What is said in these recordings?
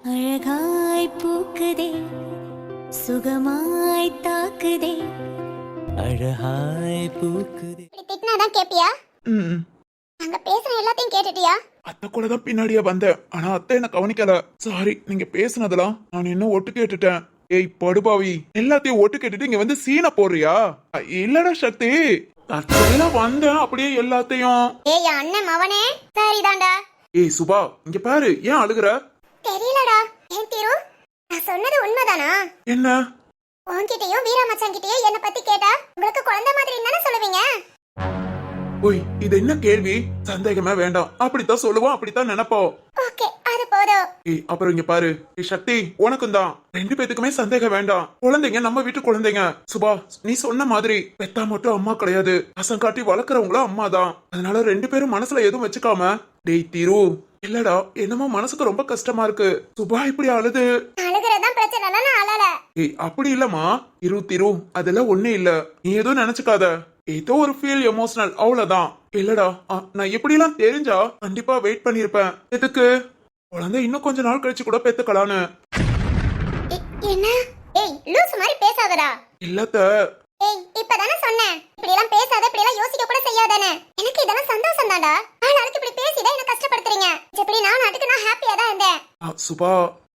அழகாய் பூக்குதே சுகமாய் தாக்குதே அழகாய் பூக்குதே. திட்டினாதான் கேப்பியா? ம் நாங்க பேசுற எல்லாத்தையும் கேட்டுட்டியா? அத்தை கூட தான் பின்னாடியே வந்தேன். ஆனா அத்தை என்ன கவனிக்கல. சாரி, நீங்க பேசுனதெல்லாம் நான் இன்னும் ஒட்டு கேட்டுட்டேன். ஏய் படுபாவி, எல்லாத்தையும் ஒட்டு கேட்டுட்டு இங்க வந்து சீனை போடுறியா? இல்லடா சக்தி, அத்தையெல்லாம் வந்தேன் அப்படியே எல்லாத்தையும். ஏய் அண்ணன் மவனே, சரிதான்டா. ஏய் சுபா, இங்க பாரு, ஏன் அழுகுற? தெரியலடா. ஏன் திரு, நான் சொன்னது உண்மைதானா? என்ன? உன்கிட்டயும் வீரா மச்சான் கிட்டயும் என்ன பத்தி கேட்டா உங்களுக்கு குழந்தை மாதிரி என்னன்னு சொல்லுவீங்க? ஓய், இது என்ன கேள்வி? சந்தேகமே வேண்டாம். அப்படித்தான் சொல்லுவோம், அப்படித்தான் நினைப்போம். ஓகே, அது போதும். ஏய் அப்புறம் இங்க பாரு, ஏய் சக்தி, உனக்கும் தான். ரெண்டு பேத்துக்குமே சந்தேகம் வேண்டாம். குழந்தைங்க நம்ம வீட்டு குழந்தைங்க. சுபா, நீ சொன்ன மாதிரி பெத்தா மட்டும் அம்மா கிடையாது, அசம் காட்டி வளர்க்கறவங்களும் அம்மா தான். அதனால ரெண்டு பேரும் மனசுல எதுவும் வச்சுக்காம. டேய் திரு, இல்லடா, என்னமோ மனசுக்கு ரொம்ப கஷ்டமா இருக்கு. சுபா இப்படி அழுது. அழுகிறதான் பிரச்சனை, நான் அழல. ஏய் அப்படி இல்லம்மா. திரு, அதெல்லாம் ஒண்ணு இல்ல. நீ எதுவும் நினைச்சுக்காத. ஏதோ ஒரு ஃபீல் எமோஷனல், அவ்வளவுதான். இல்லடா, நான் இப்படி எல்லாம் தெரிஞ்சா கண்டிப்பா வெயிட் பண்ணிருப்பேன். எதுக்கு? குழந்தை இன்னும் கொஞ்ச நாள் கழிச்சு கூட பெத்துக்கலான்னு. என்ன? ஏய் லூசு மாதிரி பேசாதடா. இல்லத்த. ஏய் இப்பதானே சொன்னேன், இப்படி எல்லாம் பேசாத, இப்படி எல்லாம் யோசிக்க கூட செய்யாதானே. எனக்கு இதெல்லாம் சந்தோஷம் தான்டா. நாளைக்கு இப்படி பேசிதான் என்ன கஷ்டப்படுத்துறீங்க. எப்படி நான் ஹாப்பியா தான் இருந்தேன். சுபா,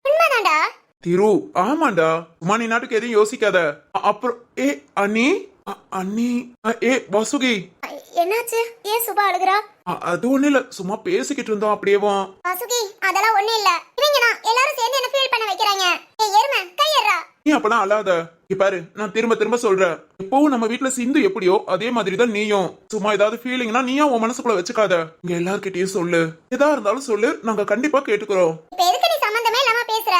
உண்மைதான்டா. திரு, ஆமாண்டா. சும்மா நீ நாட்டுக்கு எதையும் யோசிக்காத. அப்புறம் அண்ணி, அண்ணி, வாசுகி. என்னாச்சு? ஏன் சுபா அழுகுறா? அது ஒண்ணு இல்ல, சும்மா பேசிக்கிட்டு இருந்தோம் அப்படியேவும். வாசுகி, அதெல்லாம் ஒண்ணு இல்ல. இவங்க எல்லாரும் சேர்ந்து என்ன ஃபீல் பண்ண வைக்கிறாங்க. ஏய் எருமை, கையறா. நீ அப்பதான் அழாத. பாரு, நான் திரும்ப சொல்றேன். எப்பவும் நம்ம வீட்டுல சிந்து எப்படியோ அதே மாதிரிதான் நீயும். சும்மா ஏதாவது ஃபீலிங்னா நீயும் உன் மனசுக்குள்ள வச்சுக்காத. இங்க எல்லார்கிட்டயும் சொல்லு. எதா இருந்தாலும் சொல்லு, நாங்க கண்டிப்பா கேட்டுக்கிறோம். இப்ப எதுக்கு நீ சம்பந்தமே இல்லாம பேசுற?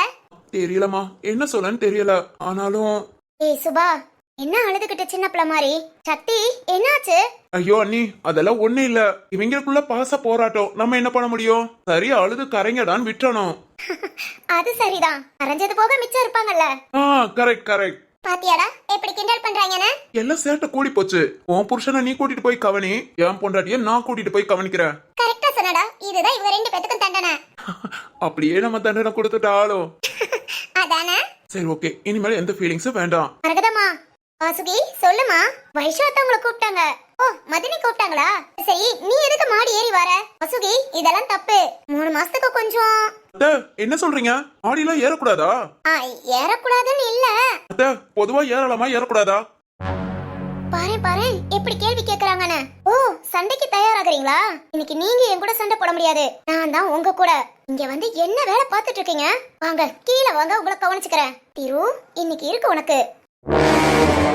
தெரியலமா, என்ன சொல்லன்னு தெரியல. ஆனாலும். ஏய் சுபா, என்ன அழுதுகிட்டு சின்ன பிள்ளை மாதிரி? சக்தி, என்னாச்சு? ஐயோ அண்ணி, அதெல்லாம் ஒண்ணு இல்ல. இவங்களுக்குள்ள பாச போராட்டம், நம்ம என்ன பண்ண முடியும்? சரியா அழுது கரைங்கடான்னு விட்டணும். அது சரிதான், கரைஞ்சது போக மிச்சம் இருப்பாங்கல்ல. கரெக்ட். பாத்தியாடா எப்படி கிண்டல் பண்றாங்கன்னு? எல்லாம் சேட்டை கூடி போச்சு. உன் புருஷனை நீ கூட்டிட்டு போய் கவனி, என் பொண்டாட்டிய நான் கூட்டிட்டு போய் கவனிக்கிறேன். கரெக்டா சொன்னடா. இதுதான் இவங்க ரெண்டு பேத்துக்கும் தண்டனை. அப்படியே நம்ம தண்டனை கொடுத்துட்டாலும். அதானே? சரி ஓகே, இனிமேல் எந்த ஃபீலிங்ஸும் வேண்டாம். மரகதம்மா, வாசுகி சொல்லுமா. வைஷாத்த உங்களை கூப்பிட்டாங்க. ஓ, மதினி கூப்பிட்டாங்களா? சரி, நீ எதுக்கு மாடி ஏறி வர? வாசுகி, இதெல்லாம் தப்பு. 3 மாசத்துக்கு கொஞ்சம். அத்தை, என்ன சொல்றீங்க? மாடியெல்லாம் ஏறக்கூடாதா? ஏறக்கூடாதுன்னு இல்ல. அத்தை, பொதுவா ஏறலாமா ஏறக்கூடாதா? பாரு எப்படி கேள்வி கேக்குறாங்கன்னு. ஓ, சண்டைக்கு தயாராகிறீங்களா? இன்னைக்கு நீங்க என் கூட சண்டை போட முடியாது. நான் தான் உங்க கூட. இங்க வந்து என்ன வேலை பார்த்துட்டு இருக்கீங்க? வாங்க கீழே வாங்க, உங்களை கவனிச்சுக்கிறேன். திரு, இன்னைக்கு இருக்கு உனக்கு.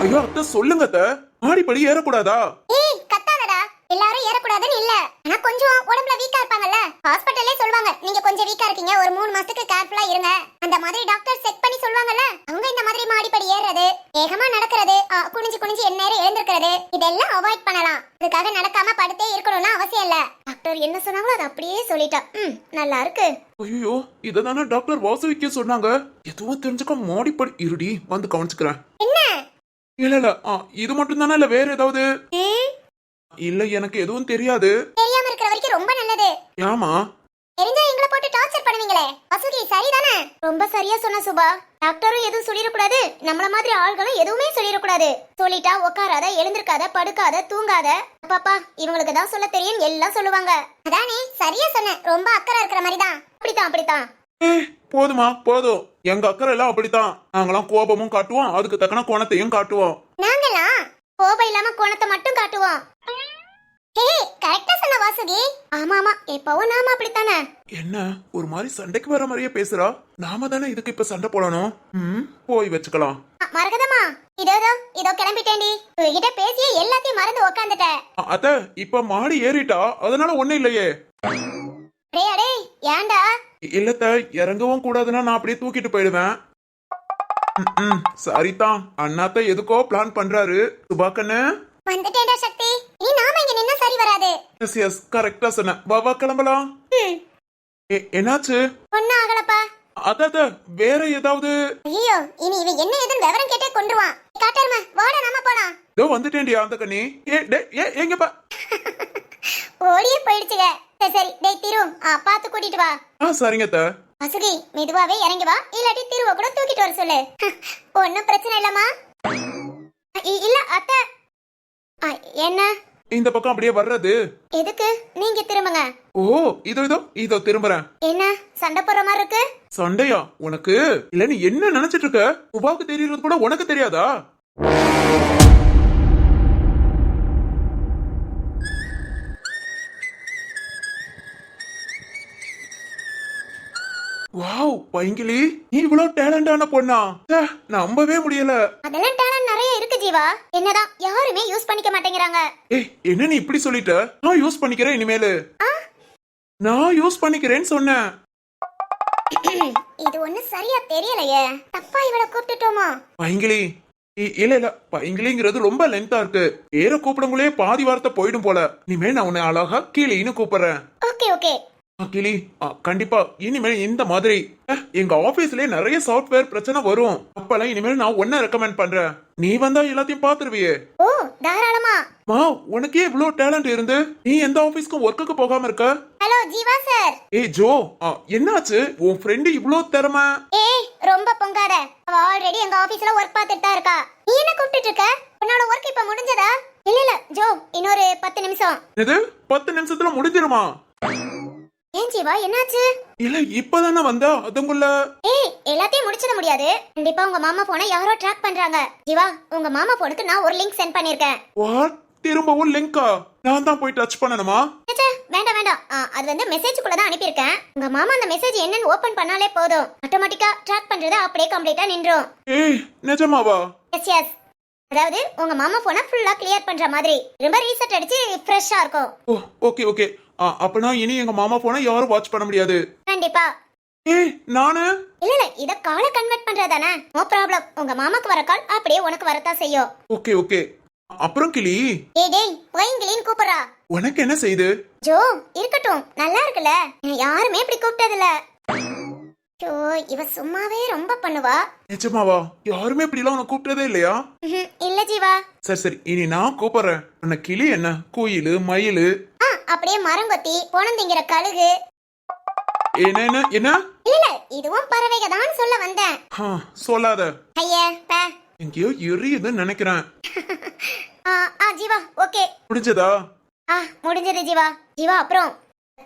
ஐயோ அத்தை, சொல்லுங்க அத்தை. மாடிப்படி ஏறக்கூடாதா? ஏய் கத்தாதடா. எல்லாரும் ஏறக்கூடாதுன்னு இல்ல, ஆனா கொஞ்சம் உடம்புல வீக்கா இருப்பாங்கல்ல. ஹாஸ்பிடல்லே சொல்வாங்க, நீங்க கொஞ்சம் வீக்கா இருக்கீங்க, ஒரு 3 மாசத்துக்கு கேர்ஃபுல்லா இருங்க. அந்த மாதிரி டாக்டர் செக் பண்ணி சொல்வாங்கல்ல. அவங்க இந்த மாதிரி மாடிப்படி ஏறது, வேகமா நடக்கிறது, குனிஞ்சு எந்நேரம் எழுந்திருக்கிறது, இதெல்லாம் அவாய்ட் பண்ணலாம். அதுக்காக நடக்காம படுத்தே இருக்கணும்னு அவசியம் இல்ல. டாக்டர் என்ன சொன்னாங்களோ அதை அப்படியே சொல்லிட்டா. நல்லா இருக்கு. ஐயோ, இததானே டாக்டர் வாசுவிக்க சொன்னாங்க. எதுவும் தெரிஞ்சுக்க மாடிப்படி இருடி, வந்து கவனிச்சுக்கிறேன். என்ன? இல்ல இது மட்டும் தானே, இல்ல வேற ஏதாவது? இல்ல, எனக்கு எதுவும் தெரியாது. தெரியாம இருக்கிற வரைக்கும் ரொம்ப நல்லது. ஏமா? தெரிஞ்சா எங்களை போட்டு டார்ச்சர் பண்ணுவீங்களே. வசுகி, சரிதானே? ரொம்ப சரியா சொன்ன சுபா. டாக்டரும் எதுவும் சொல்லிடக்கூடாது, நம்மள மாதிரி ஆள்களும் எதுவுமே சொல்லிடக்கூடாது. சொல்லிட்டா உட்காராத, எழுந்திருக்காத, படுக்காத, தூங்காத. பாப்பா, இவங்களுக்கு தான் சொல்ல தெரியும், எல்லாம் சொல்லுவாங்க. அதானே, சரியா சொன்ன. ரொம்ப அக்கறை இருக்கிற மாதிரி தான். அப்படித்தான். போதுமா, போதும். எங்க அக்கறை எல்லாம் அப்படித்தான். நாங்களாம் கோபமும் காட்டுவோம், அதுக்கு தக்கன கோணத்தையும் காட்டுவோம். நாங்களாம் கோபம் இல்லாம கோணத்தை மட்டும் காட்டுவோம். கரெக்டா சொன்ன வாசுகி. ஆமா, எப்பவும் நாம அப்படித்தானே. என்ன ஒரு மாதிரி சண்டைக்கு வர மாதிரியே பேசுறா? நாம தானே இதுக்கு இப்ப சண்டை போடணும். போய் வச்சுக்கலாம். மரகதமா, இதோ கிளம்பிட்டேன்டி. உங்ககிட்ட பேசியே எல்லாத்தையும் மறந்து உக்காந்துட்டேன். அத்த, இப்ப மாடி ஏறிட்டா, அதனால ஒண்ணு இல்லையே. அடே ஏன்டா? இல்லத்த, இறங்கவும் கூடாதுன்னா நான் அப்படியே தூக்கிட்டு போயிடுவேன். சரிதான், அண்ணாத்த எதுக்கோ பிளான் பண்றாரு. சுபாக்கண்ணு, வந்துட்டேடா சக்தி. நீ நாம இங்க நின்னா சரி வராது. எஸ் கரெக்டா சொன்ன. வா கிளம்பலாம். என்னாச்சு? ஒண்ணும் ஆகலப்பா. அத வேற ஏதாவது? ஐயோ, இனி இவன் என்ன ஏதுன்னு விவரம் கேட்டே கொன்றுவான். காட்டர்மா, வாடா நாம போலாம். இதோ வந்துட்டேன்டியா அந்த கண்ணி. எங்கப்பா? ஓடியே போயிடுச்சுங்க. சரி டேய் திரு, பாத்து கூட்டிட்டு வா. சரிங்க அத்த. வசுகி மெதுவாவே இறங்கி வா, இல்லாட்டி திருவ கூட தூக்கிட்டு வர சொல்லு. ஒன்னும் பிரச்சனை இல்லம்மா. இல்ல அத்தை. என்ன இந்த பக்கம் அப்படியே வர்றது எதுக்கு? நீங்க திரும்புங்க. ஓ இதோ திரும்புறேன். என்ன சண்டை போற மாதிரி இருக்கு? சண்டையா உனக்கு? இல்ல நீ என்ன நினைச்சிட்டு இருக்க? சுபாவுக்கு தெரியறது கூட உனக்கு தெரியாதா? வாவ் பைங்கிலி, நீ இவ்வளவு டேலண்டான பொண்ணா? நம்பவே முடியல. அதெல்லாம் டேலண்ட் நிறைய இருக்கு ஜீவா. என்னதான் யாருமே யூஸ் பண்ணிக்க மாட்டேங்கிறாங்க. ஏய் என்ன நீ இப்படி சொல்லிட்ட? நான் யூஸ் பண்ணிக்கிறேன் இனிமேலு. நான் யூஸ் பண்ணிக்கிறேன்னு சொன்னேன். இது ஒண்ணு சரியா தெரியலையே. தப்பா இவளை கூப்பிட்டுட்டோமா? பைங்கிலி இல்ல பைங்கிலிங்கிறது ரொம்ப லென்த்தா இருக்கு. பேர கூப்பிடுங்களே பாதி வார்த்தை போயிடும் போல. இனிமே நான் உன்னை அழகா கிளின்னு கூப்பிடுறேன். ஓகே ஓகே கிளி. கண்டிப்பா இனிமேல் இந்த மாதிரி எங்க ஆபீஸ்லயே நிறைய சாஃப்ட்வேர் பிரச்சனை வரும். அப்பெல்லாம் இனிமேல் நான் ஒன்ன ரெக்கமெண்ட் பண்றேன். நீ வந்தா எல்லாத்தையும் பாத்துருவியே. ஓ தாராளமா. மா உனக்கே இவ்வளவு டேலண்ட் இருந்து நீ எந்த ஆபீஸ்க்கும் ஒர்க்குக்கு போகாம இருக்க? Hello Jeeva sir. ஏய் ஜோ, என்னாச்சு? உன் ஃப்ரெண்ட் இவ்வளவு திறமை? ஏய் ரொம்ப பொங்காத. அவ ஆல்ரெடி எங்க ஆபீஸ்ல ஒர்க் பார்த்துட்டு தான் இருக்கா. நீ என்ன கூப்பிட்டு இருக்க? உன்னோட ஒர்க் இப்ப முடிஞ்சதா? இல்ல ஜோ, இன்னொரு 10 நிமிஷம். இது 10 நிமிஷத்துல முடிஞ்சிருமா? ஏன் ஜீவா என்னாச்சு? இல்ல இப்பதானே வந்தா அதுக்குள்ள. ஏய் எல்லாத்தையும் முடிச்சிட முடியாது. கண்டிப்பா உங்க மாமா போனை யாரோ ட்ராக் பண்றாங்க. ஜீவா உங்க மாமா போனுக்கு நான் ஒரு லிங்க் சென்ட் பண்ணிருக்கேன். வாட்? திரும்பவும் லிங்கா? நான் தான் போய் டச் பண்ணணுமா? வேண்டாம் வேண்டாம். அது வந்து மெசேஜ்க்குள்ள தான் அனுப்பியிருக்கேன். உங்க மாமா அந்த மெசேஜ் என்னன்னு ஓபன் பண்ணாலே போதும், ஆட்டோமேட்டிக்கா ட்ராக் பண்றது அப்படியே கம்ப்ளீட்டா நின்றும். ஏய் நிஜமாவா? Yes yes. அதாவது உங்க மாமா போனை ஃபுல்லா கிளியர் பண்ற மாதிரி ரொம்ப ரீசெட் அடிச்சு ஃப்ரெஷ்ஷா இருக்கும். ஓ ஓகே ஓகே. அப்பனா இனி எங்க மாமா போனா யாரும் வாட்ச் பண்ண முடியாது. கண்டிப்பா. ஏய் நானு இல்ல இத காலை கன்வெர்ட் பண்றதானே? No problem. உங்க மாமாக்கு வர கால் அப்படியே உனக்கு வரதா செய்யும். Okay okay. அப்புறம் கிளி. ஏய் டேய் வைங்கிலின் கூப்பிடுறா. உனக்கு என்ன செய்து? ஜோ இருக்கட்டும், நல்லா இருக்குல்ல. யாருமே இப்படி கூப்பிட்டது இல்ல. ஜோ இவ சும்மாவே ரொம்ப பண்ணுவா. நிஜமாவா? யாருமே இப்படி எல்லாம் உன்னை கூப்பிட்டதே இல்லையா? இல்ல ஜீவா. சரி சரி இனி நான் கூப்பிடுறேன். உன்னை கிளி என்ன குயிலு மயிலு அப்படியே மரங்கொத்தி போனந்திங்கிற கழுகு. என்ன என்ன என்ன? இல்ல இதுவும் பறவைக தான் சொல்ல வந்தேன். சொல்லாத. ஐயே பே. எங்கேயோ எரியுதுன்னு நினைக்கிறேன். ஜீவா ஓகே. முடிஞ்சதா? முடிஞ்சது ஜீவா. ஜீவா அப்புறம்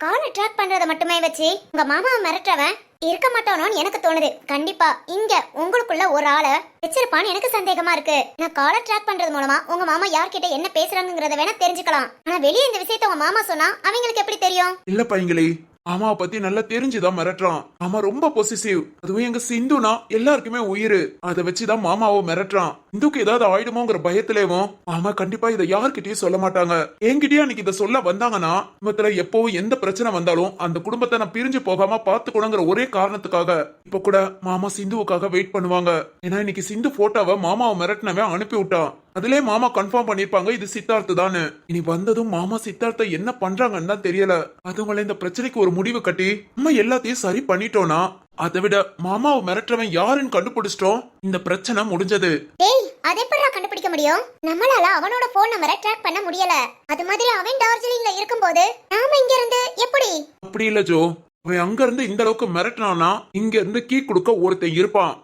காலை ட்ராக் பண்றத மட்டுமே வச்சு உங்க மாமாவை மிரட்டவன் இருக்க மாட்டானோன்னு எனக்கு தோணுது. கண்டிப்பா இங்க உங்களுக்குள்ள ஒரு ஆளை வச்சிருப்பான்னு எனக்கு சந்தேகமா இருக்கு. நான் காலை ட்ராக் பண்றது மூலமா உங்க மாமா யார்கிட்ட என்ன பேசுறாங்கிறத வேணா தெரிஞ்சுக்கலாம். ஆனா வெளியே இந்த விஷயத்த உங்க மாமா சொன்னா அவங்களுக்கு எப்படி தெரியும்? இல்ல பையங்களே, மாமாவை பத்தி நல்லா தெரிஞ்சுதான் மிரட்டுறான். மாமா ரொம்ப பொசிசிவ். அதுவும் எங்க சிந்துனா எல்லாருக்குமே உயிர். அதை வச்சுதான் மாமாவை மிரட்டுறான். சிந்துக்கு ஏதாவது ஆயிடுமோங்கிற பயத்திலேவும் மாமா கண்டிப்பா இதை யார்கிட்டயும் சொல்ல மாட்டாங்க. என்கிட்டயே அன்னைக்கு இதை சொல்ல வந்தாங்கன்னா குடும்பத்துல எப்போ எந்த பிரச்சனை வந்தாலும் அந்த குடும்பத்தை நான் பிரிஞ்சு போகாம பாத்துக்கணுங்கிற ஒரே காரணத்துக்காக இப்ப கூட மாமா சிந்துவுக்காக வெயிட் பண்ணுவாங்க. ஏன்னா இன்னைக்கு சிந்து போட்டோவை மாமாவை மிரட்டினவன் அனுப்பி விட்டான். அதுலயே மாமா கன்ஃபார்ம் பண்ணிருப்பாங்க இது சித்தார்த்து தானு. இனி வந்ததும் மாமா சித்தார்த்த என்ன பண்றாங்கன்னு தான் தெரியல. அதுங்கள இந்த பிரச்சனைக்கு ஒரு முடிவு கட்டி நம்ம எல்லாத்தையும் சரி பண்ணிட்டோம்னா, அதை விட மாமாவை மிரட்டுறவன் யாருன்னு கண்டுபிடிச்சிட்டோம், இந்த பிரச்சனை முடிஞ்சது. டேய் அதை எப்படிடா கண்டுபிடிக்க முடியும்? நம்மளால அவனோட போன் நம்பரை ட்ராக் பண்ண முடியல. அது மாதிரி அவன் டார்ஜிலிங்ல இருக்கும்போது நாம இங்க இருந்து எப்படி? அப்படி இல்ல ஜோ, அவன் அங்க இருந்து இந்த அளவுக்கு மிரட்டினானா இங்க இருந்து கீ கொடுக்க ஒருத்தன் இருப்பான்.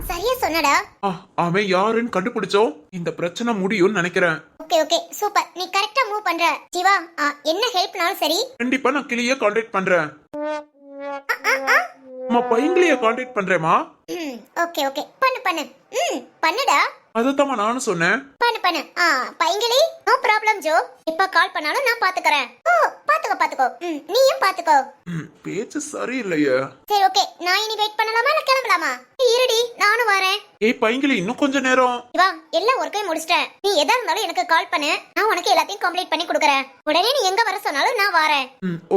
சரியா சொன்னடா. அவன் யாருன்னு கண்டுபிடிச்சோம் இந்த பிரச்சனை முடியும்னு நினைக்கிறேன். Okay okay super. நீ கரெக்ட்டா மூவ் பண்ற. ஜீவா என்ன ஹெல்ப்னாலும் சரி கண்டிப்பா நான் கிளிய கான்டாக்ட் பண்றேன். பையங்களைய கான்டாக்ட் பண்றேமா? ஓகே ஓகே பண்ணு பண்ணு. பண்ணுடா. அதத்தான் நானும் சொன்னேன். பண்ணு பண்ணு. பையங்களே நோ ப்ராப்ளம் ஜோ. இப்ப கால் பண்ணாலும் நான் பாத்துக்கறேன். பாத்துக்கோ பாத்துக்கோ. நீயும் பாத்துக்கோ. பேச்சு சரியில்லையே. சரி ஓகே நான் இனி வெயிட் பண்ணலாமா இல்ல கிளம்பலாமா? இருடி நானும் வரேன். ஏய் பையங்களே இன்னும் கொஞ்ச நேரம். வா எல்லா ஒர்க்கையும் முடிச்சிட்டேன். நீ எதா இருந்தாலும் எனக்கு கால் பண்ணு. நான் உனக்கு எல்லாத்தையும் கம்ப்ளீட் பண்ணி கொடுக்கறேன். உடனே நீ எங்க வர சொன்னாலும் நான் வரேன்.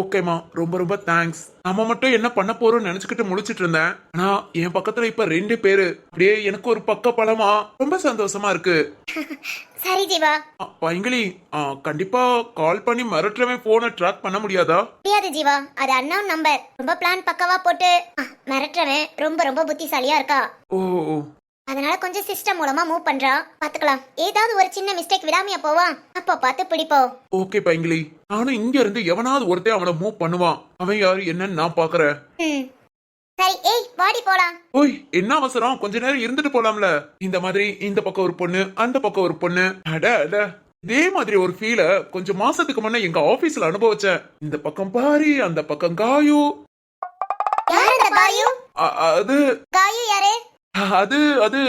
ஓகேமா ரொம்ப ரொம்ப தேங்க்ஸ். நம்ம மட்டும் என்ன பண்ண போறோம்னு நினைச்சுக்கிட்டு முடிச்சிட்டு இருந்தேன். ஆனா என் பக்கத்துல இப்ப 2 பேரு. அப்படியே எனக்கு ஒரு பக்க பலமா ரொம்ப சந்தோஷமா இருக்கு. சரி ஜீவா. பையங்களி கண்டிப்பா கால் பண்ணி மிரட்டுறவன் போனை ட்ராக் பண்ண முடியாதா? முடியாது ஜீவா, அது அன்னவுன் நம்பர். ரொம்ப பிளான் பக்கவா போட்டு மிரட்டுறவன் ரொம்ப ரொம்ப புத்திசாலியா இருக்கா. ஓ அதனால கொஞ்சம் சிஸ்டம் மூலமா மூவ் பண்றான். பாத்துக்கலாம். ஏதாவது ஒரு சின்ன மிஸ்டேக் விடாமையா போவான். அப்ப பார்த்து பிடிப்போம். ஓகே பைங்கிலி, நானும் இங்க இருந்து எவனாவது ஒருத்தன் அவனை மூவ் பண்ணுவான். அவன் யாரு என்னன்னு நான் பாக்குறேன். சரி, ஏய் வாடி போலாம். ஓய், என்ன அவசரம்? கொஞ்ச நேரம் இருந்துட்டு போலாம்ல. இந்த மாதிரி இந்த பக்கம் ஒரு பொண்ணு, அந்த பக்கம் ஒரு பொண்ணு. அட அட, இதே மாதிரி ஒரு ஃபீல கொஞ்சம் மாசத்துக்கு முன்ன எங்க ஆபீஸ்ல அனுபவிச்சேன். இந்த பக்கம் பாரி, அந்த பக்கம் காயு. யார் அந்த காயு? அது காயு யாரு? அது அது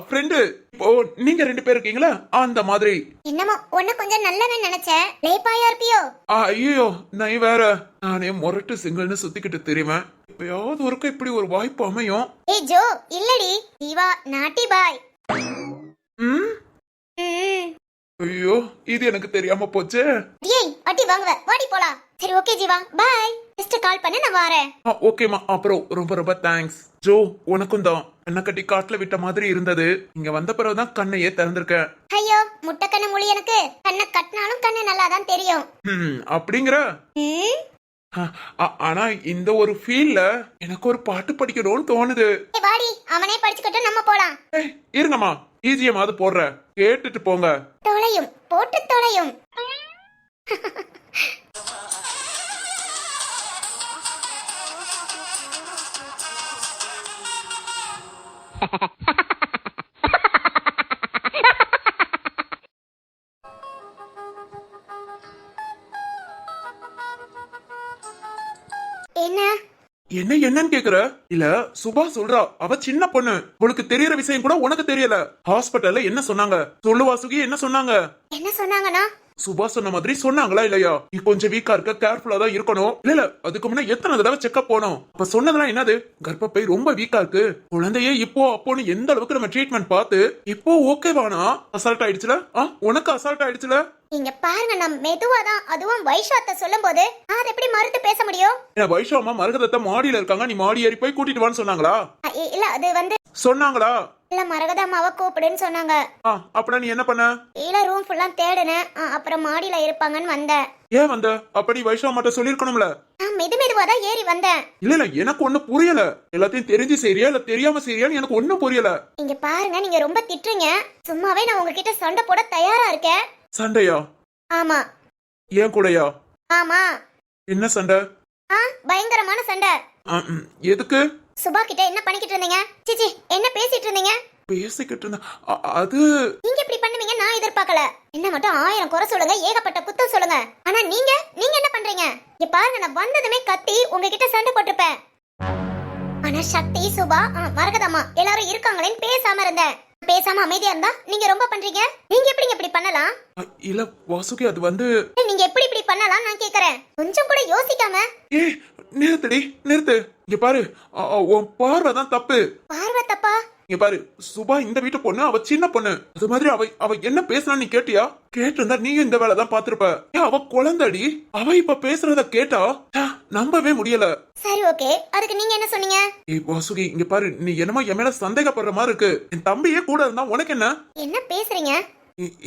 ஃப்ரெண்டு. இப்போ நீங்க 2 பேர் இருக்கீங்களா, அந்த மாதிரி. என்னமோ ஒண்ணு கொஞ்சம் நல்லவன் நினைச்சேன். லேப்பாயா இருப்பியோ? ஐயோ, நான் வேற. நானே முரட்டு சிங்கிள்னு சுத்திக்கிட்டு தெரியுவேன். எப்பயாவது ஒருக்க இப்படி ஒரு வாய்ப்பு அமையும். ஏய் ஜோ, இல்லடி ஜீவா, நாட்டி பாய். ம், ஐயோ, இது எனக்கு தெரியாம போச்சே. ஏய் அடி வாங்குவ, வாடி போலாம். சரி ஓகே ஜீவா, பாய். ஜஸ்ட் கால் பண்ணு, நான் வரேன். ஓகேமா, அப்புறம் ரொம்ப ரொம்ப தேங்க்ஸ். ஜோ, உனக்கும் தான் கண்ணை கட்டி காட்டுல விட்ட மாதிரி இருந்தது. இங்க வந்த பிறகுதான் கண்ணையே திறந்திருக்கேன். ஐயோ, முட்டை கண்ணு மொழி எனக்கு. கண்ணை கட்டினாலும் கண்ணு நல்லா தான் தெரியும். அப்படிங்கிற. ஆனா இந்த ஒரு ஃபீல்ல எனக்கு ஒரு பாட்டு படிக்கணும்னு தோணுது. வாடி, அவனே படிச்சுக்கிட்டு நம்ம போலாம். இருங்கம்மா, ஈஸியமாவது போடுற, கேட்டுட்டு போங்க. தொலையும், போட்டு தொலையும். என்ன என்ன என்னன்னு கேக்குற? இல்ல, சுபா சொல்றா, அவ சின்ன பொண்ணு, அவளுக்கு தெரியற விஷயம் கூட உனக்கு தெரியல. ஹாஸ்பிட்டல்ல என்ன சொன்னாங்க சொல்லுவா சுகி, என்ன சொன்னாங்க? என்ன சொன்னாங்கன்னா? சுபா சொன்ன மாதிரி சொன்னாங்களா இல்லையா? நீ கொஞ்சம் வீக்கா இருக்க, கேர்ஃபுல்லா தான் இருக்கணும். இல்ல அதுக்கு முன்ன எத்தனை தடவை செக்அப் போனோம். அப்ப சொன்னதெல்லாம் என்னது? கர்ப்பப்பை ரொம்ப வீக்கா இருக்கு, குழந்தையே இப்போ அப்போன்னு எந்த அளவுக்கு நம்ம ட்ரீட்மெண்ட் பார்த்து இப்போ ஓகேவானா? அசால்ட் ஆயிடுச்சுல? உனக்கு அசால்ட் ஆயிடுச்சுல? இங்க பாருங்க, நான் மெதுவா தான், அதுவும் வைஷாத்த சொல்லும் போது அதை எப்படி மறுத்து பேச முடியும்? வைஷா அம்மா மரகதத்தை மாடியில இருக்காங்க, நீ மாடி ஏறி போய் கூட்டிட்டு வான்னு சொன்னாங்களா? இல்ல, அது வந்து சொன்னாங்களா? இல்ல, மரகத அம்மாவை கூப்பிடுன்னு சொன்னாங்க. அப்ப நீ என்ன பண்ண? இல்ல, ரூம் ஃபுல்லா தேடுனேன். அப்புறம் மாடியில இருப்பாங்கன்னு வந்தேன். ஏன் வந்த? அப்படி வைஷா அம்மாட்ட சொல்லிருக்கணும்ல. நான் மெதுவா தான் ஏறி வந்தேன். இல்ல எனக்கு ஒண்ணு புரியல. எல்லாத்தையும் தெரிஞ்சு செய்றியா இல்ல தெரியாம செய்றியான்னு எனக்கு ஒண்ணும் புரியல. இங்க பாருங்க, நீங்க ரொம்ப திட்டுறீங்க. சும்மாவே நான் உங்ககிட்ட சண்டை போட தயாரா இருக்கேன். சண்டையா? ஆமா. ஏன் கூடயா? ஆமா. என்ன சண்டை? பயங்கரமான சண்டை. எதுக்கு? சுபா கிட்ட என்ன பண்ணிக்கிட்டு இருந்தீங்க? சிச்சி, என்ன பேசிட்டு இருந்தீங்க? பேசிக்கிட்டு இருந்த. அது நீங்க இப்படி பண்ணுவீங்க நான் எதிர்பார்க்கல. என்ன மட்டும் 1000 குறை சொல்லுங்க, ஏகப்பட்ட குத்தம் சொல்லுங்க. ஆனா நீங்க என்ன பண்றீங்க? இங்க பாருங்க, நான் வந்ததுமே கத்தி உங்ககிட்ட சண்டை போட்டுப்பேன். ஆனா சக்தி, சுபா, மரகதம்மா எல்லாரும் இருக்காங்களேன்னு பேசாம இருந்தேன். பேசாம அமைதியா இருந்தா நீங்க ரொம்ப பண்றீங்க. நீங்க எப்படிங்க இப்படி பண்ணலாம்? இல்ல வாசுகி, அது வந்து நீங்க எப்படி இப்படி பண்ணலாம் நான் கேக்குறேன். கொஞ்சம் கூட யோசிக்காம. நிறுத்துடி, நிறுத்து. இங்க பாரு, உன் பார்வை தான் தப்பு. பார்வை தப்பா? இங்க பாரு, சுபா இந்த வீட்டு பொண்ணு, அவ சின்ன பொண்ணு. அது மாதிரி அவ என்ன பேசினா நீ கேட்டியா? கேட்டிருந்தா நீயும் இந்த வேலை தான் பாத்திருப்ப. அவ குழந்தடி, அவ இப்ப பேசுறத கேட்டா நம்பவே முடியல. சரி ஓகே, அதுக்கு நீங்க என்ன சொன்னீங்க? வாசுகி, இங்க பாரு, நீ என்னமோ என் மேல சந்தேகப்படுற மாதிரி இருக்கு. என் தம்பியே கூட இருந்தா உனக்கு என்ன? என்ன பேசுறீங்க?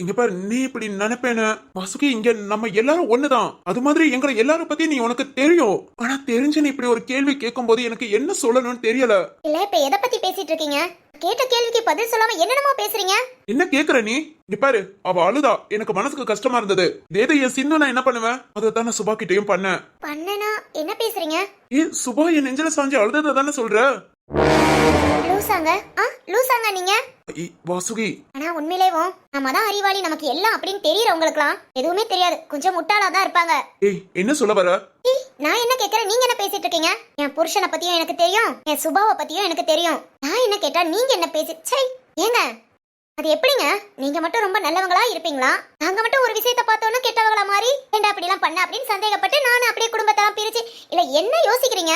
இங்க பாரு, நீ இப்படி நினைப்பேன்னு. வாசுகி, இங்க நம்ம எல்லாரும் ஒண்ணுதான். அது மாதிரி எங்களை எல்லாரும் பத்தி நீ உனக்கு தெரியும். ஆனா தெரிஞ்சு நீ இப்படி ஒரு கேள்வி கேட்கும் போது எனக்கு என்ன சொல்லணும்னு தெரியல. இல்ல, இப்ப எதை பத்தி பேசிட்டு இருக்கீங்க? கேட்ட கேள்விக்கு பதில் சொல்லாம என்னென்னமோ பேசுறீங்க. என்ன கேக்குற நீ? இங்க பாரு, அவ அழுதா, எனக்கு மனசுக்கு கஷ்டமா இருந்தது. தேதை என் சின்ன நான் என்ன பண்ணுவேன்? அதான் நான் சுபா கிட்டையும் பண்ணேன். என்ன பேசுறீங்க? சுபா என் நெஞ்சில சாஞ்சு அழுததை தானே சொல்ற? லூசாங்க நீங்க? வாசுகி, ஆனா உண்மையிலேவும் நம்ம தான் அறிவாளி, நமக்கு எல்லாம் அப்படின்னு தெரியறவங்களுக்குலாம் எதுவுமே தெரியாது, கொஞ்சம் முட்டாளா தான் இருப்பாங்க. என்ன சொல்ல வர? நான் என்ன கேக்குறேன், நீங்க என்ன பேசிட்டு இருக்கீங்க? என் புருஷனை பத்தியும் எனக்கு தெரியும், என் சுபாவை பத்தியும் எனக்கு தெரியும். நான் என்ன கேட்டா நீங்க என்ன சை ஏங்க, அது எப்படிங்க? நீங்க மட்டும் ரொம்ப நல்லவங்களா இருப்பீங்களா? நாங்க மட்டும் ஒரு விஷயத்த பார்த்தோன்னு கெட்டவங்களா மாறி ஏண்டா அப்படி எல்லாம் பண்ண அப்படின்னு சந்தேகப்பட்டு நானும் அப்படியே குடும்பத்தெல்லாம் பிரிச்சு இல்ல என்ன யோசிக்கிறீங்க?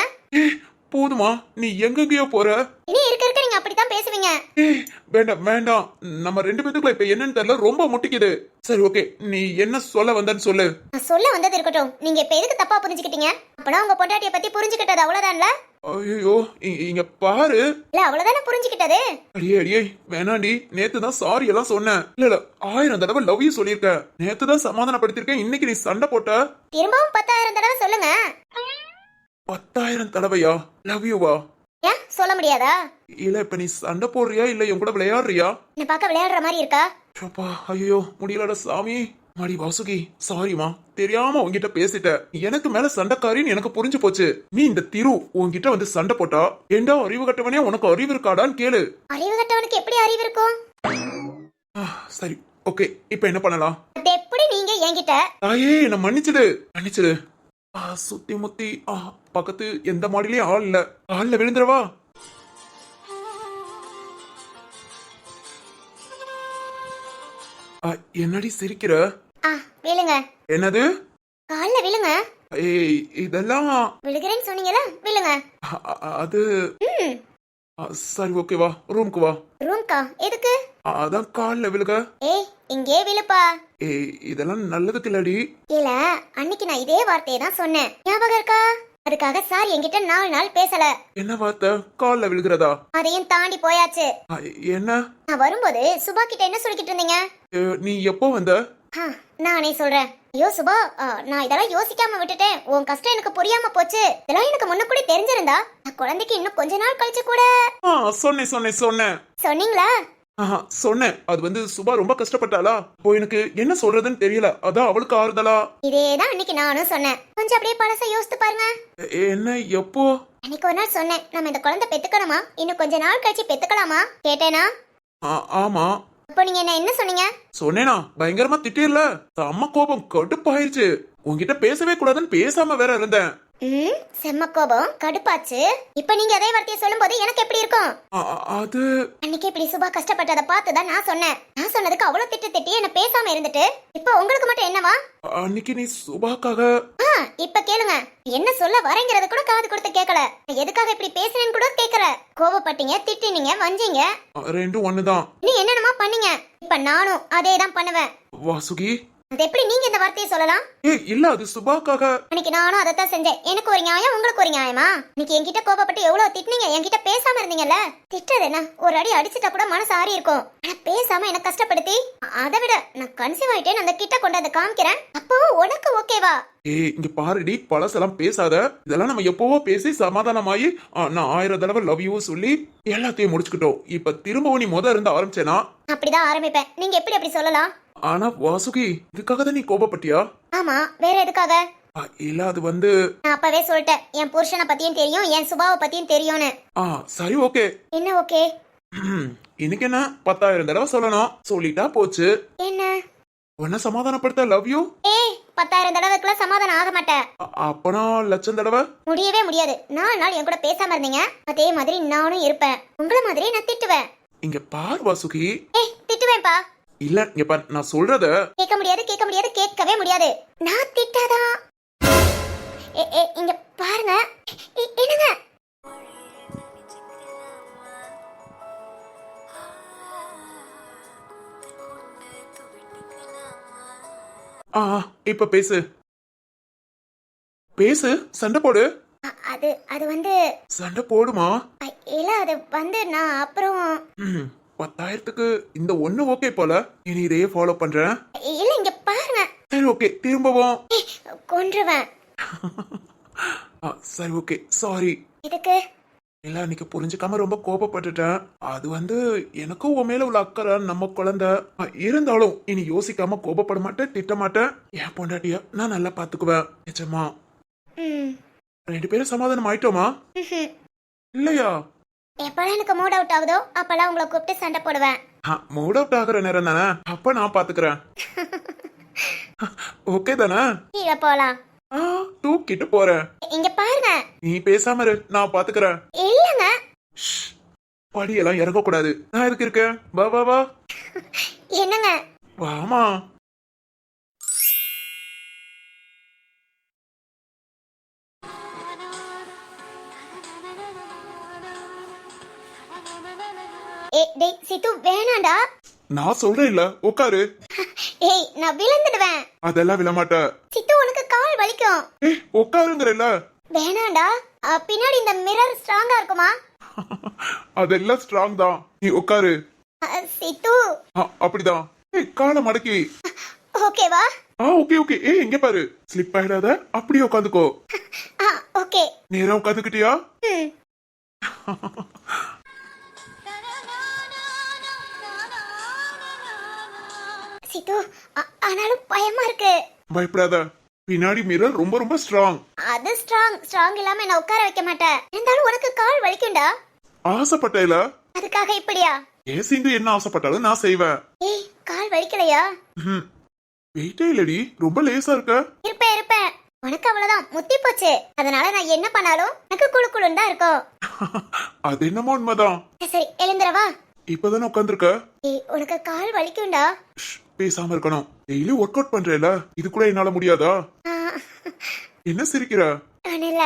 போதுமா, நீ எங்கெங்கயோ போற? இனி இருக்க நீங்க அப்படித்தான் பேசுவீங்க. வேண்டாம் வேண்டாம், நம்ம 2 பேத்துக்குள்ள இப்ப என்னன்னு தெரியல, ரொம்ப முட்டிக்குது. சரி ஓகே, நீ என்ன சொல்ல வந்தன்னு சொல்லு. நான் சொல்ல வந்தது இருக்கட்டும், நீங்க இப்ப எதுக்கு தப்பா புரிஞ்சுக்கிட்டீங்க? அப்பனா உங்க பொண்டாட்டிய பத்தி புரிஞ்சுக்கிட்டது அவ்வளவுதான்ல? ஐயோ, இங்க பாரு. இல்ல அவ்வளவுதானே புரிஞ்சுக்கிட்டது? அடியே அடியே, வேணாண்டி, நேத்து தான் சாரி எல்லாம் சொன்னேன். இல்ல 1000 தடவை லவ் யூ சொல்லிருக்கேன். நேத்து தான் சமாதானப்படுத்திருக்கேன், இன்னைக்கு நீ சண்டை போட்ட. திரும்பவும் 10,000 தடவை சொல்லுங்க. 10,000 தடவையா? லவ் யூவா? ஏன் சொல்ல முடியாதா? இல்ல இப்ப நீ சண்டை போடுறியா இல்ல என் கூட விளையாடுறியா? என்ன பார்க்க விளையாடுற மாதிரி இருக்கா? அப்பா ஐயோ முடியலடா சாமி. மாடி வாசுகி சாரிமா, தெரியாம உன்கிட்ட பேசிட்டேன். எனக்கு மேல சண்டைக்காரின்னு எனக்கு புரிஞ்சு போச்சு. நீ இந்த திரு உன்கிட்ட வந்து சண்டை போட்டா ஏண்டா அறிவு கட்டவனே உனக்கு அறிவு இருக்காடான்னு கேளு. அறிவு கட்டவனுக்கு எப்படி அறிவு இருக்கும்? சரி ஓகே, இப்ப என்ன பண்ணலாம்? அது எப்படி நீங்க என்கிட்ட? தாயே என்ன மன்னிச்சிடு மன்னிச்சிடு. சுத்தி முத்தி பக்கத்து எந்த மாடிலயும் ஆள் இல்ல, ஆள்ல விழுந்துறவா? என்னடி சிரிக்கிற? விழுங்க. என்னது? கால்ல விழுங்க. ஏய் இதெல்லாம் விழுகிறேன்னு சொன்னீங்கல, விழுங்க. அது சரி ஓகே வா ரூமுக்கு வா. ரூம்கா? எதுக்கு? அதான் கால்ல விழுக. ஏய் இங்கே விழுப்பா. ஏய் இதெல்லாம் நல்லதுக்கு இல்லடி. இல்ல அன்னைக்கு நான் இதே வார்த்தையை தான் சொன்னேன், ஞாபகம் இருக்கா? அதுக்காக சார் என்கிட்ட 4 நாள் பேசல. என்ன வார்த்தை? கால்ல விழுகிறதா? அதையும் தாண்டி போயாச்சு. என்ன? நான் வரும்போது சுபா கிட்ட என்ன சொல்லிக்கிட்டு இருந்தீங்க? நீ எப்போ வந்த? நானே சொல்றேன். ஐயோ சுபா, நான் இதெல்லாம் யோசிக்காம விட்டுட்டேன். உன் கஷ்டம் எனக்கு புரியாம போச்சு. இதெல்லாம் எனக்கு முன்ன கூட தெரிஞ்சிருந்தா நான் குழந்தைக்கு இன்னும் கொஞ்ச நாள் கழிச்சு கூட. சொன்னேன் சொன்னேன் சொன்னேன். சொன்னீங்களா? சொன்னேன். அது வந்து சுபா ரொம்ப கஷ்டப்பட்டாளா, இப்போ எனக்கு என்ன சொல்றதுன்னு தெரியல, அதான் அவளுக்கு ஆறுதலா. இதேதான் அன்னைக்கு நானும் சொன்னேன். கொஞ்சம் அப்படியே பழச யோசித்து பாருங்க. என்ன எப்போ? அன்னைக்கு ஒரு நாள் சொன்னேன், நம்ம இந்த குழந்தை பெத்துக்கணுமா, இன்னும் கொஞ்ச நாள் கழிச்சு பெத்துக்கலாமா கேட்டேனா? ஆமா. அப்போ நீங்க என்ன சொன்னீங்க? சொன்னேனா? பயங்கரமா திட்டிரல. அம்மா கோபம் கடுப்பாயிருச்சு. உன்கிட்ட பேசவே கூடாதுன்னு பேசாம வேற இருந்தேன். செம்ம கோபம் கடுப்பாச்சு. இப்ப நீங்க அதே வார்த்தையை சொல்லும் போது எனக்கு எப்படி இருக்கும்? அது அன்னைக்கு இப்படி சுபா கஷ்டப்பட்டதை பார்த்துதான் நான் சொன்னேன். நான் சொன்னதுக்கு அவ்வளவு திட்டி என்ன பேசாம இருந்துட்டு இப்ப உங்களுக்கு மட்டும் என்னவா? அன்னைக்கு நீ சுபாக்காக. இப்ப கேளுங்க, என்ன சொல்ல வரேங்கிறது கூட காது கொடுத்து கேட்கல. எதுக்காக இப்படி பேசுனேன்னு கூட கேட்கல. கோபப்பட்டீங்க, திட்டினீங்க, வஞ்சீங்க. ரெண்டும் ஒண்ணுதான். நீ என்னென்னமா பண்ணீங்க. இப்ப நானும் அதேதான் பண்ணுவேன். வாசுகி அது எப்படி நீங்க இந்த வார்த்தையை சொல்லலாம்? இல்ல அது சுபாக்காக. அன்னைக்கு நானும் அதைத்தான் செஞ்சேன். எனக்கு ஒரு நியாயம், உங்களுக்கு ஒரு நியாயமா? இன்னைக்கு என்கிட்ட கோபப்பட்டு எவ்வளவு திட்டினீங்க, என்கிட்ட பேசாம இருந்தீங்கல்ல. திட்டது என்ன, ஒரு அடி அடிச்சுட்டா கூட மனசு ஆறி இருக்கும். ஆனா பேசாம என்ன கஷ்டப்படுத்தி, அதை விட நான் கன்சீவ் ஆயிட்டேன்னு அந்த கிட்ட கொண்டு வந்து காமிக்கிறேன். அப்போ உனக்கு ஓகேவா? இங்க பாருடி, பழசெல்லாம் பேசாத. இதெல்லாம் நம்ம எப்பவோ பேசி சமாதானமாயி நான் 1000 தடவை லவ் யூ சொல்லி எல்லாத்தையும் முடிச்சுக்கிட்டோம். இப்ப திரும்பவும் நீ இருந்து ஆரம்பிச்சேனா? அப்படிதான் ஆரம்பிப்பேன். நீங்க எப்படி அப்படி சொல்லலாம்? ஆனா வாசுகி, இதுக்காக தான் நீ கோபப்பட்டியா? ஆமா, வேற எதுக்காக? இல்ல அது வந்து நான் அப்பவே சொல்லிட்டேன், என் புருஷனை பத்தியும் தெரியும், என் சுபாவை பத்தியும் தெரியும்னு. சரி ஓகே. என்ன ஓகே? இன்னைக்கு என்ன 10,000 தடவை சொல்லணும், சொல்லிட்டா போச்சு. என்ன உன்ன சமாதானப்படுத்த லவ் யூ. 10,000 தடவைக்குலாம் சமாதானம் ஆக மாட்டேன். அப்பனா 1,00,000 தடவை? முடியவே முடியாது. 4 நாள் என் கூட பேசாம இருந்தீங்க, அதே மாதிரி நானும் இருப்பேன். உங்கள மாதிரி நான் திட்டுவேன். இங்க பார் வாசுகி. திட்டுவேன்பா. இல்ல இங்க பார், நான் சொல்றத கேட்க முடியாது, கேட்கவே முடியாது. நான் திட்டாதான். இங்க பாருங்க. என்னங்க? இப்ப பேசு பேசு, சண்டை போடு. அது வந்து சண்டை போடுமா? இல்ல அது வந்து நான் அப்புறம் 10,000க்கு இந்த ஒண்ணு ஓகே போல. இனி இதையே ஃபாலோ பண்றேன். இல்ல இங்க பாருங்க. சரி ஓகே, திரும்பவும் கொன்றுவேன். சரி ஓகே சாரி. இதுக்கு இல்ல அன்னைக்கு புரிஞ்சுக்காம ரொம்ப கோபப்பட்டுட்டேன். அது வந்து எனக்கும் உன் மேல உள்ள அக்கறை, நம்ம குழந்தை. இருந்தாலும் இனி யோசிக்காம கோபப்பட மாட்டேன், திட்ட மாட்டேன். என் பொண்டாட்டிய நான் நல்லா பாத்துக்குவேன். நிஜமா. 2 பேரும் சமாதானம் ஆயிட்டோமா? இல்லையா? எப்பெல்லாம் எனக்கு மூட் அவுட் ஆகுதோ அப்பெல்லாம் உங்களை கூப்பிட்டு சண்டை போடுவேன். மூட் அவுட் ஆகுற நேரம் தானே, அப்ப நான் பாத்துக்கிறேன். ஓகே தானே? கீழே போலாம். தூக்கிட்டு போறேன். இங்க பாருங்க. நீ பேசாம இரு, நான் பாத்துக்கிறேன். இல்லங்க. படியெல்லாம் இறங்க கூடாது, நான் எதுக்கு இருக்கேன்? வா வா வா. என்னங்க? வாமா. டேய் சித்து வேணாண்டா. நான் சொல்றேன் இல்ல, உட்காரு. நான் விழுந்துடுவேன். அதெல்லாம் விழமாட்ட சித்து, உனக்கு கால் வலிக்கும். உட்காருங்கறல. வேணாண்டா. பின்னாடி இந்த மிரர் ஸ்ட்ராங்கா இருக்குமா? அதெல்லாம் ஸ்ட்ராங் தான், நீ உட்காரு. சித்து அப்படிதான். காலை மடக்கி. ஓகேவா? Okay okay. இங்க பாரு, ஸ்லிப் ஆயிடாத, அப்படியே உட்காந்துக்கோ. ஓகே. நேரா உட்காந்துக்கிட்டியா? சித்து, ஆனாலும் பயமா இருக்கு. பயப்படாத, பின்னாடி மிரர் ரொம்ப ரொம்ப ஸ்ட்ராங். அது ஸ்ட்ராங் இல்லாம என்ன உட்கார வைக்க மாட்டேன். இருந்தாலும் உனக்கு கால் வலிக்கும்டா. ஆசைப்பட்டேல, அதுக்காக இப்படியா? ஏன் சிந்து என்ன ஆசைப்பட்டாலும் நான் செய்வேன். ஏய், கால் வலிக்கலையா? வெயிட்டே இல்லடி, ரொம்ப லேசா இருக்க. இருப்பேன். உனக்கு அவ்வளவுதான் முத்தி போச்சு. அதனால நான் என்ன பண்ணாலும் எனக்கு குளு குளுன்னு தான் இருக்கும். அது என்னமோ உண்மைதான். சரி, எழுந்துறவா. இப்பதானே உட்காந்துருக்க. ஏய், உனக்கு கால் வலிக்கும்டா. பேசாம இருக்கணும். டெய்லி ஒர்க் அவுட் பண்றேல, இது கூட என்னால முடியாதா? என்ன சிரிக்கிற? இல்ல.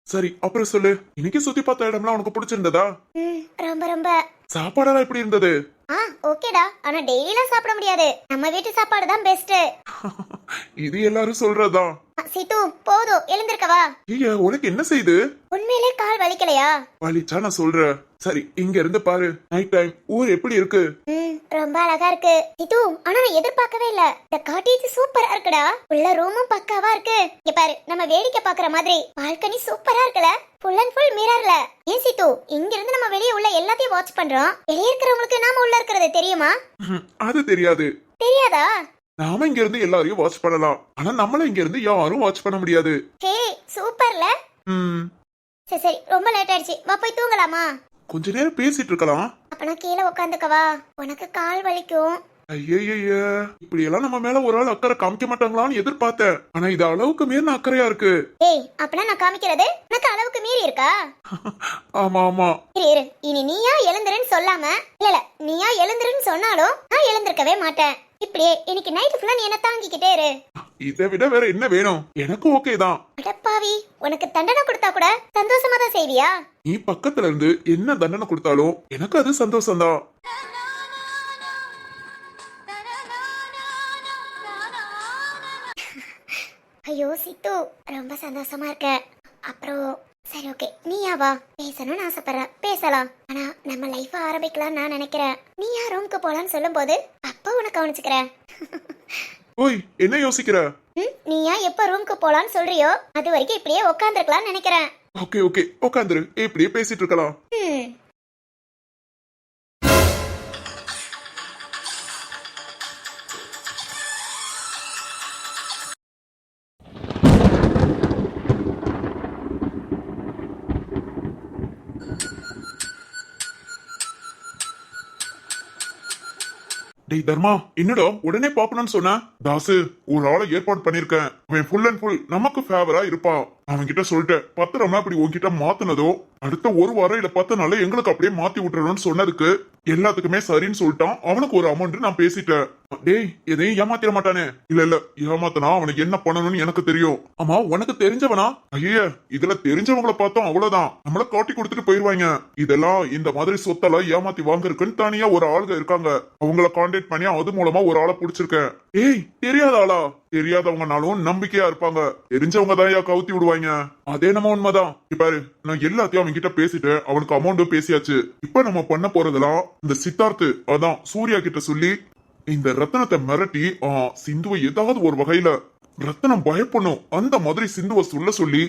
சரி, அப்புறம் சொல்லு. இன்னைக்கு சுத்தி பார்த்த இடம்லாம் உனக்கு பிடிச்சிருந்ததா? ரொம்ப. சாப்பாடெல்லாம் எப்படி இருந்தது? ஓகேடா. ஆனா டெய்லிலாம் சாப்பிட முடியாது. நம்ம வீட்டு சாப்பாடு தான் பெஸ்ட். இது எல்லாரும் சொல்றதுதான். சீத்து, போதும், எழுந்திருக்கவா. ஐயா, உனக்கு என்ன செய்யுது? உண்மையிலே கால் வலிக்கலையா? வலிச்சா நான் சொல்றேன். சரி, இங்க இருந்து பாரு. நைட் டைம் ஊர் எப்படி இருக்கு? ரொம்ப அழகா இருக்கு. சீத்து, ஆனா நான் எதிர்பார்க்கவே இல்ல. இந்த காட்டேஜ் சூப்பரா இருக்குடா. உள்ள ரூமும் பக்காவா இருக்கு. இங்க பாரு, நம்ம வேடிக்கை பாக்குற மாதிரி பால்கனி சூப்பரா இருக்குல. ஃபுல் அண்ட் ஃபுல் மிரர்ல. ஏன் சீத்து, இங்க இருந்து நம்ம வெளியே உள்ள எல்லாத்தையும் வாட்ச் பண்றோம். வெளியே இருக்கிறவங்களுக்கு நாம உள்ள இருக்கிறது தெரியுமா? அது தெரியாது. தெரியாதா? நாம இங்க இருந்து எல்லாரையும் வாட்ச் பண்ணலாம். ஆனா நம்மள இங்க இருந்து யாரும் வாட்ச் பண்ண முடியாது. ஹே, சூப்பர்ல. சரி, ரொம்ப லேட் ஆயிடுச்சு. வா, போய் தூங்கலாமா? கொஞ்ச நேரம் பேசிட்டு இருக்கலாம். அப்ப நான் கீழே உட்காந்துக்கவா? உனக்கு கால் வலிக்கும். ஐயய்ய, இப்படி எல்லாம் நம்ம மேல ஒரு ஆள் அக்கறை காமிக்க மாட்டாங்களான்னு எதிர்பார்த்தேன். ஆனா இது அளவுக்கு மீறின அக்கறையா இருக்கு. ஏய், அப்பனா நான் காமிக்கிறது உனக்கு அளவுக்கு மீறி இருக்கா? ஆமா. இரு, இனி நீயா எழுந்துருன்னு சொல்லாம, இல்ல நீயா எழுந்துருன்னு சொன்னாலும் நான் எழுந்திருக்கவே மாட்டேன். இப்படியே இன்னைக்கு நைட் ஃபுல்லா நீ என்ன தாங்கிக்கிட்டே இரு. இதை விட வேற என்ன வேணும்? எனக்கு ஓகே தான். அடப்பாவி, உனக்கு தண்டனை கொடுத்தா கூட சந்தோஷமா தான் செய்வியா? நீ பக்கத்துல இருந்து என்ன தண்டனை கொடுத்தாலும் எனக்கு அது சந்தோஷம் தான். ஐயோ சித்து, ரொம்ப சந்தோஷமா இருக்க. அப்புறம் சரி, ஓகே, நீயாவா? பேசணும்னு ஆசைப்படுறேன், பேசலாம். ஆனா நம்ம லைஃப் ஆரம்பிக்கலாம் நான் நினைக்கிறேன். நீயா ரூமுக்கு போலான்னு சொல்லும் போது அப்பா உனக்கு கவனிச்சுக்கிறேன். ஓய், என்ன யோசிக்கிற? நீயா எப்ப ரூமுக்கு போலான்னு சொல்றியோ அது வரைக்கும் இப்படியே உட்காந்துருக்கலாம்னு நினைக்கிறேன். ஓகே, உட்காந்துரு. இப்படியே பேசிட்டு இருக்கலாம். டேய் தர்மா, என்னடா உடனே பாப்பணும்னு சொன்ன? தாசு, ஒரு ஆளை ஏற்பாடு பண்ணிருக்கேன். அவன் ஃபுல் அண்ட் ஃபுல் நமக்கு ஃபேவரா இருப்பான். அவன் கிட்ட சொல்லிட்டேன், பத்திரமா இப்படி உன்கிட்ட மாத்தினதோ அடுத்த ஒரு வாரம் இல்ல 10 நாள்ல எங்களுக்கு அப்படியே மாத்தி விட்டுறணும்னு சொன்னதுக்கு எல்லாத்துக்குமே சரின்னு சொல்லிட்டான். அவனுக்கு ஒரு அமௌண்ட் நான் பேசிட்டேன். டேய், எதையும் ஏமாத்திர மாட்டானே? இல்ல ஏமாத்தனா அவனுக்கு என்ன பண்ணணும்னு எனக்கு தெரியும். ஆமா, உனக்கு தெரிஞ்சவனா? ஐய, இதுல தெரிஞ்சவங்கள பார்த்தோம் அவ்வளவுதான், நம்மள காட்டி கொடுத்துட்டு போயிருவாங்க. இதெல்லாம் இந்த மாதிரி சொத்தெல்லாம் ஏமாத்தி வாங்குறதுக்குன்னு தனியா ஒரு ஆளுங்க இருக்காங்க. அவங்கள கான்டாக்ட் பண்ணி அது மூலமா ஒரு ஆளை புடிச்சிருக்கேன். ஏய், தெரியாத ஆளா? தெரியாதவங்கனாலும் நம்பிக்கையா இருப்பாங்க. தெரிஞ்சவங்க தான் கவுத்தி விடுவாங்க. அதே நம்ம உண்மைதான். பாரு, நான் எல்லாத்தையும் அவன் கிட்ட பேசிட்டு அவனுக்கு அமௌண்ட்டும் பேசியாச்சு. இப்ப நம்ம பண்ண போறதெல்லாம் இந்த சித்தார்த்து, அதான் சூர்யா கிட்ட சொல்லி இந்த ரத்தனத்தை மிரட்டி சிந்துவை ஏதாவது ஒரு வகையில ரத்தனம் பயப்படணும் அந்த மாதிரி சிந்துவை சொல்லி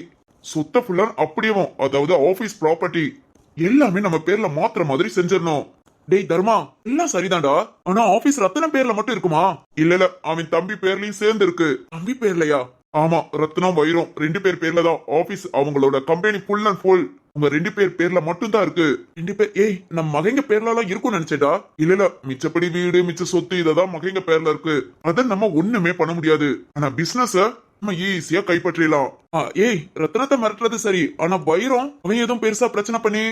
சொத்த ஃபுல்லா அப்படியே, அதாவது ஆபீஸ் ப்ராப்பர்ட்டி எல்லாமே நம்ம பேர்ல மாத்துற மாதிரி செஞ்சிடணும். டேய் தர்மா, எல்லாம் சரிதான்டா. ஆனா ஆபீஸ் ரத்தனம் பேர்ல மட்டும் இருக்குமா? இல்ல, அவன் தம்பி பேர்லயும் சேர்ந்து இருக்கு. தம்பி பேர்லயா? ஆமா, ரத்னம் வைரம் 2 பேர் பேர்ல தான் ஆபீஸ். அவங்களோட கம்பெனி ஃபுல் அண்ட் ஃபுல் உங்க 2 பேர் பேர்ல மட்டும் தான் இருக்கு. 2 பேர்? ஏய், நம்ம மகைங்க பேர்ல எல்லாம் இருக்கும்னு நினைச்சேடா. இல்ல, மிச்சப்படி வீடு மிச்ச சொத்து இததான் மகைங்க பேர்ல இருக்கு. அத நம்ம ஒண்ணுமே பண்ண முடியாது. ஆனா பிசினஸ் நம்ம ஈஸியா கைப்பற்றலாம். ஏய், ரத்னத்தை மிரட்டுறது சரி, ஆனா வைரம் அவன் எதுவும் பெருசா பிரச்சனை பண்ணி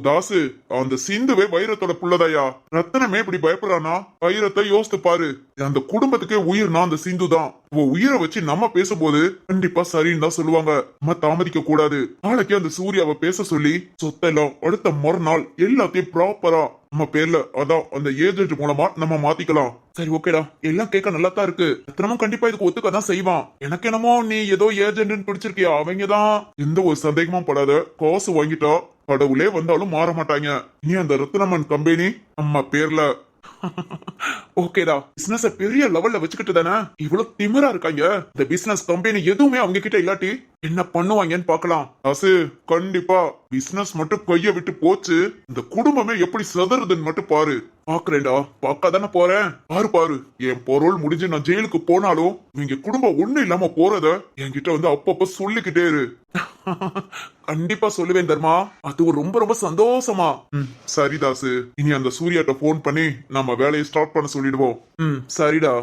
தாசு, அந்த சிந்துவே வைரத்தோட புள்ளதாயா. ரத்தனமே இப்படி பயப்படுறானா? வைரத்தை யோசித்து பாரு. அந்த குடும்பத்துக்கே உயிர்னா அந்த சிந்து தான். உயிரை வச்சு நம்ம பேசும்போது கண்டிப்பா சரின்னு தான் சொல்லுவாங்க. நம்ம தாமதிக்க கூடாது. நாளைக்கு அந்த சூர்யாவை பேச சொல்லி சொத்தெல்லாம் அடுத்த மறுநாள் எல்லாத்தையும் ப்ராப்பரா நம்ம பேர்ல, அதான் அந்த ஏஜென்ட் மூலமா நம்ம மாத்திக்கலாம். சரி, ஓகேடா, எல்லாம் கேட்க நல்லா தான் இருக்கு. ரத்னமும் கண்டிப்பா இதுக்கு ஒத்துக்கதான் செய்வான். எனக்கு என்னமோ நீ ஏதோ ஏஜென்ட் பிடிச்சிருக்கியா? அவங்கதான் எந்த ஒரு சந்தேகமும் படாத. காசு வாங்கிட்டா கடவுளே வந்தாலும் மாற மாட்டாங்க. நீ அந்த ரத்னமன் கம்பெனி நம்ம பேர்ல ஓகேடா, பிசினஸ் பெரிய லெவல்ல வச்சுக்கிட்டு தானே இவ்வளவு திமிரா இருக்காங்க. இந்த பிசினஸ் கம்பெனி எதுவுமே அவங்க கிட்ட இல்லாட்டி என்ன பண்ணுவாங்கன்னு பார்க்கலாம். தாசு, கண்டிப்பா பிசினஸ் மட்டும் கைய விட்டு போச்சு, இந்த குடும்பமே எப்படி சதறுதுன்னு மட்டும் பாரு. பாக்குறேன்டா, பார்க்காதானே போறேன். பாரு பாரு, என் பொருள் முடிஞ்சு நான் ஜெயிலுக்கு போனாலும் இவங்க குடும்பம் ஒண்ணு இல்லாம போறத என்கிட்ட வந்து அப்பப்ப சொல்லிக்கிட்டே இரு. கண்டிப்பா சொல்லுவேன் தர்மா, அது ரொம்ப ரொம்ப சந்தோஷமா. சரி தாசு, இனி அந்த சூர்யாட்ட போன் பண்ணி நம்ம வேலையை ஸ்டார்ட் பண்ண சொல்லிடுவோம். சரிடா.